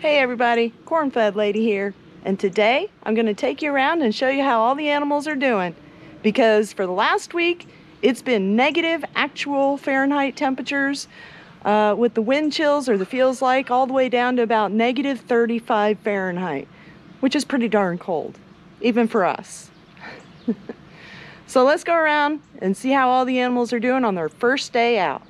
Hey everybody, Corn-Fed Lady here, and today I'm going to take you around and show you how all the animals are doing, because for the last week it's been negative actual Fahrenheit temperatures with the wind chills, or the feels like, all the way down to about negative 35 Fahrenheit, which is pretty darn cold, even for us. So let's go around and see how all the animals are doing on their first day out.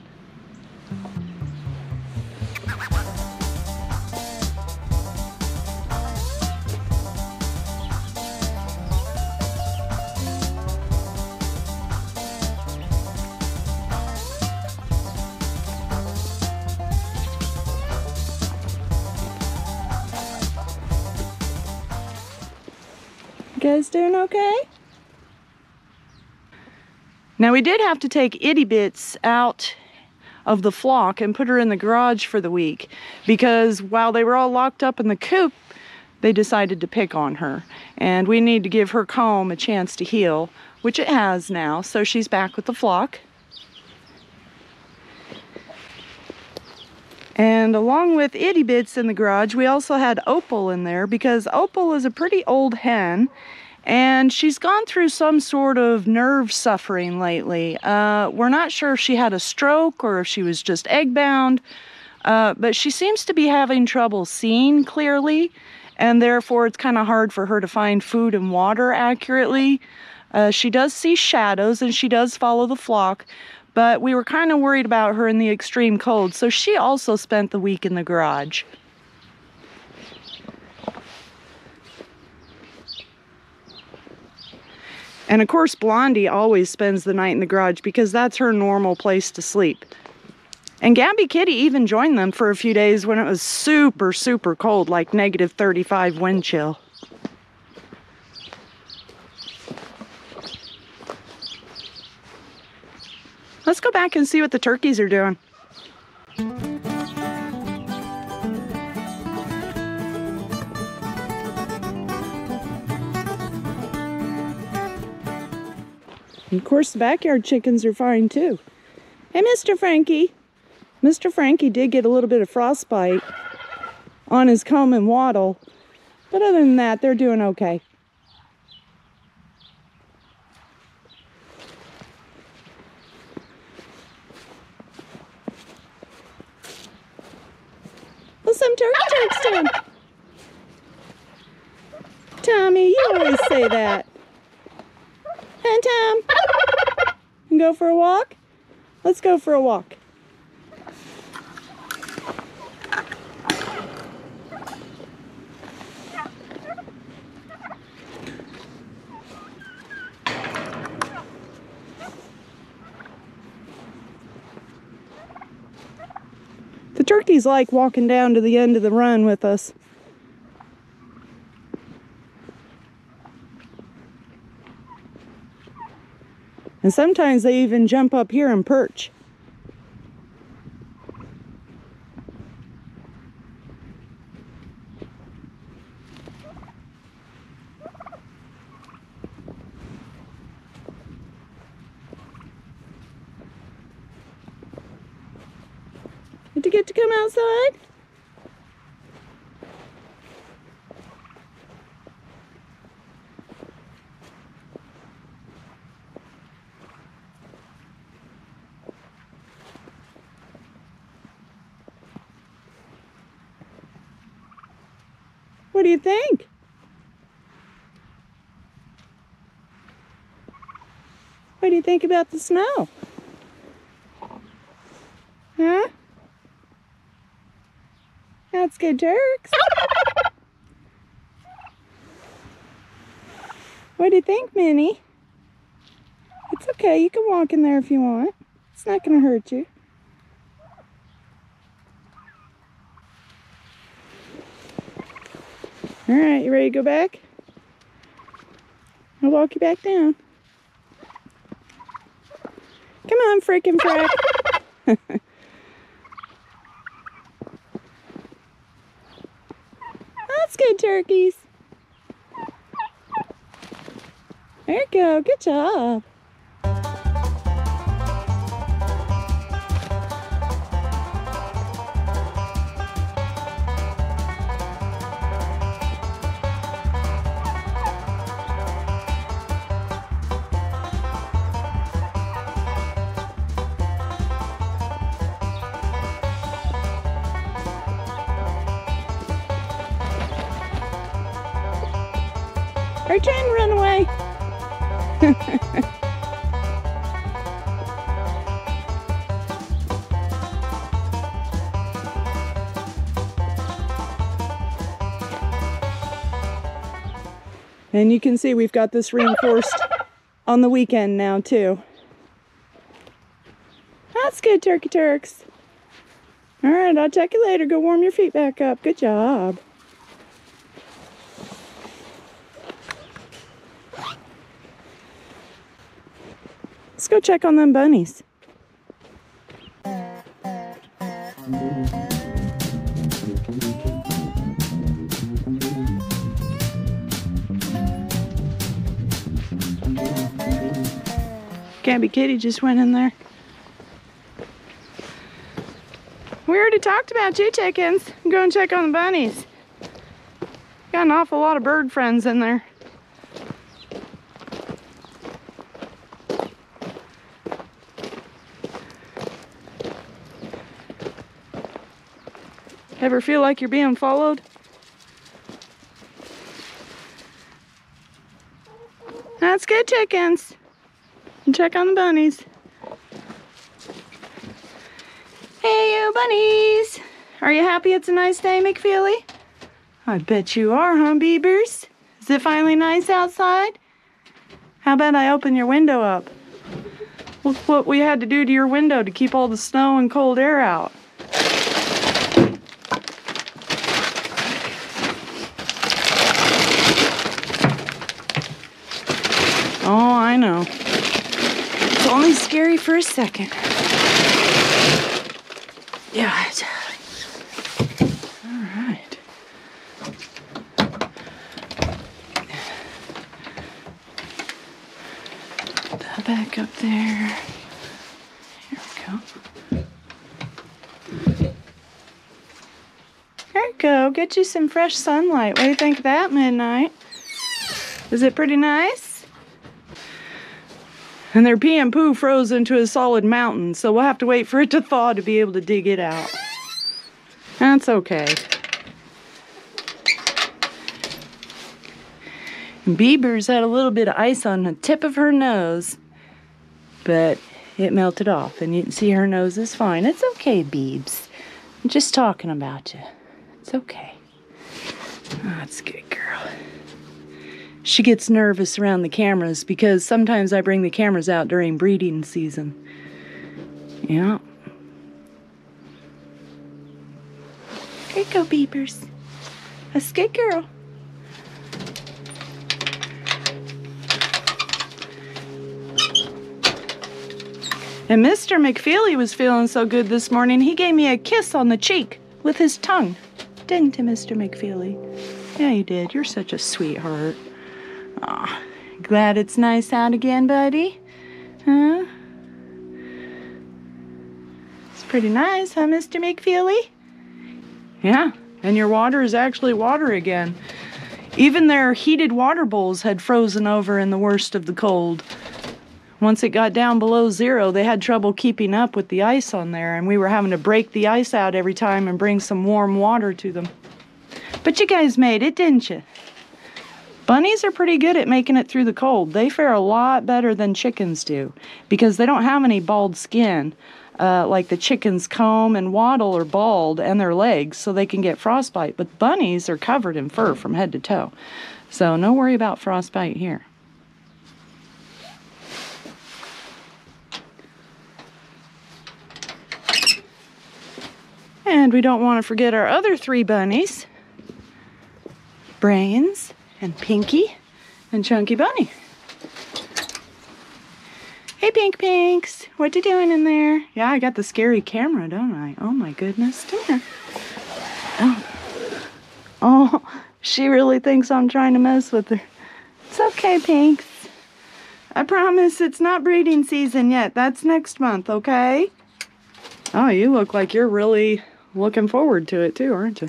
You guys doing okay? Now we did have to take Itty Bits out of the flock and put her in the garage for the week, because while they were all locked up in the coop, they decided to pick on her. And we need to give her comb a chance to heal, which it has now, so she's back with the flock. And along with Itty Bits in the garage, we also had Opal in there, because Opal is a pretty old hen, and she's gone through some sort of nerve suffering lately. We're not sure if she had a stroke or if she was just egg-bound, but she seems to be having trouble seeing clearly, and therefore it's kind of hard for her to find food and water accurately. She does see shadows and she does follow the flock, but we were kind of worried about her in the extreme cold, so she also spent the week in the garage. And of course, Blondie always spends the night in the garage because that's her normal place to sleep. And Gabby Kitty even joined them for a few days when it was super, super cold, like negative 35 wind chill. Let's go back and see what the turkeys are doing. And of course, the backyard chickens are fine too. Hey, Mr. Frankie. Mr. Frankie did get a little bit of frostbite on his comb and wattle, but other than that, they're doing okay. Well, some turks doing. Tommy, you always say that. And Tom, and go for a walk? Let's go for a walk. The turkeys like walking down to the end of the run with us. And sometimes they even jump up here and perch. Did you get to come outside? What do you think? What do you think about the snow? Huh? That's good, turks. What do you think, Minnie? It's okay, you can walk in there if you want. It's not going to hurt you. All right, you ready to go back? I'll walk you back down. Come on, frickin' frack. That's good, turkeys. There you go, good job. Are you trying to run away? And you can see we've got this reinforced on the weekend now too. That's good, Turkey Turks. All right, I'll check you later. Go warm your feet back up. Good job. Let's go check on them bunnies. Gabby Kitty just went in there. We already talked about you chickens. Go and check on the bunnies. Got an awful lot of bird friends in there. Ever feel like you're being followed? That's good, chickens. And check on the bunnies. Hey, you bunnies. Are you happy it's a nice day, McFeely? I bet you are, huh, Beavers? Is it finally nice outside? How about I open your window up? Look what we had to do to your window to keep all the snow and cold air out. Oh, I know. It's only scary for a second. Yeah. All right. Put that back up there. Here we go. There you go. Get you some fresh sunlight. What do you think of that, Midnight? Is it pretty nice? And their pee and poo froze into a solid mountain, so we'll have to wait for it to thaw to be able to dig it out. That's okay. And Bieber's had a little bit of ice on the tip of her nose, but it melted off, and you can see her nose is fine. It's okay, Biebs. I'm just talking about you. It's okay. Oh, that's a good girl. She gets nervous around the cameras because sometimes I bring the cameras out during breeding season. Yeah. There you go, Beepers. That's a good girl. And Mr. McFeely was feeling so good this morning, he gave me a kiss on the cheek with his tongue. Didn't you, Mr. McFeely? Yeah, you did. You're such a sweetheart. Aw, glad it's nice out again, buddy? Huh? It's pretty nice, huh, Mr. McFeely? Yeah, and your water is actually water again. Even their heated water bowls had frozen over in the worst of the cold. Once it got down below 0, they had trouble keeping up with the ice on there, and we were having to break the ice out every time and bring some warm water to them. But you guys made it, didn't you? Bunnies are pretty good at making it through the cold. They fare a lot better than chickens do because they don't have any bald skin. Like the chickens comb and waddle are bald and their legs so they can get frostbite. But bunnies are covered in fur from head to toe. So no worry about frostbite here. And we don't want to forget our other 3 bunnies. Brains and Pinky and Chunky Bunny. Hey, Pink Pinks. What you doing in there? Yeah, I got the scary camera, don't I? Oh, my goodness. Come here. Oh, she really thinks I'm trying to mess with her. It's okay, Pinks. I promise it's not breeding season yet. That's next month, okay? Oh, you look like you're really looking forward to it, too, aren't you?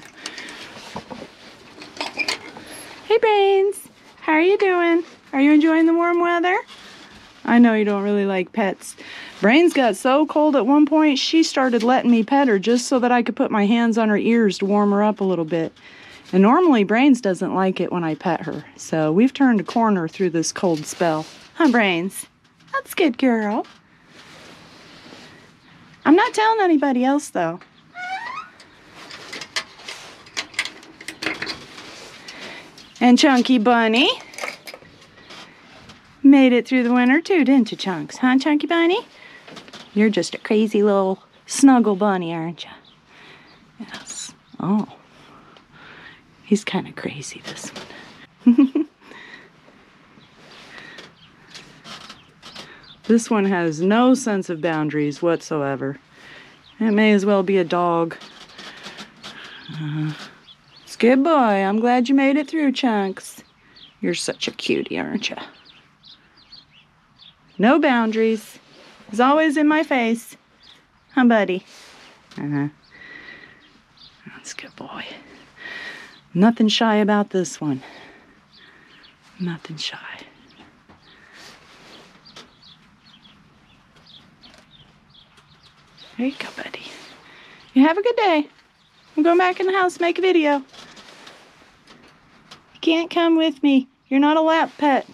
Hey, Brains. How are you doing? Are you enjoying the warm weather? I know you don't really like pets. Brains got so cold at one point, she started letting me pet her just so that I could put my hands on her ears to warm her up a little bit. And normally Brains doesn't like it when I pet her, so we've turned a corner through this cold spell. Huh, Brains? That's good, girl. I'm not telling anybody else, though. And Chunky Bunny made it through the winter too, didn't you, Chunks? Huh, Chunky Bunny? You're just a crazy little snuggle bunny, aren't you? Yes. Oh. He's kind of crazy, this one. This one has no sense of boundaries whatsoever. It may as well be a dog. It's good boy. I'm glad you made it through, Chunks. You're such a cutie, aren't you? No boundaries. He's always in my face. Huh, buddy? That's a good boy. Nothing shy about this one. Nothing shy. There you go, buddy. You have a good day. I'm going back in the house to make a video. You can't come with me. You're not a lap pet.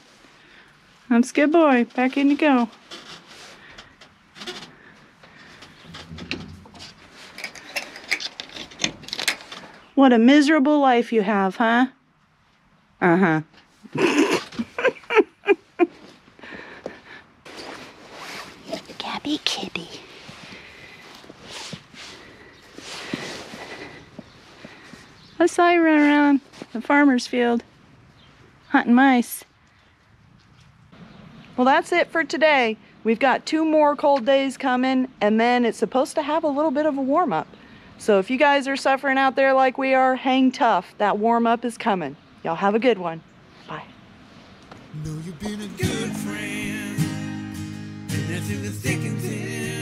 That's a good boy. Back in you go. What a miserable life you have, huh? Uh-huh. Gabby kitty. I saw you run around the farmer's field hunting mice. Well, that's it for today. We've got 2 more cold days coming, and then it's supposed to have a little bit of a warm-up. So if you guys are suffering out there like we are, hang tough. That warm-up is coming. Y'all have a good one. Bye. Know you've been a good friend, and that's in the thick and thin.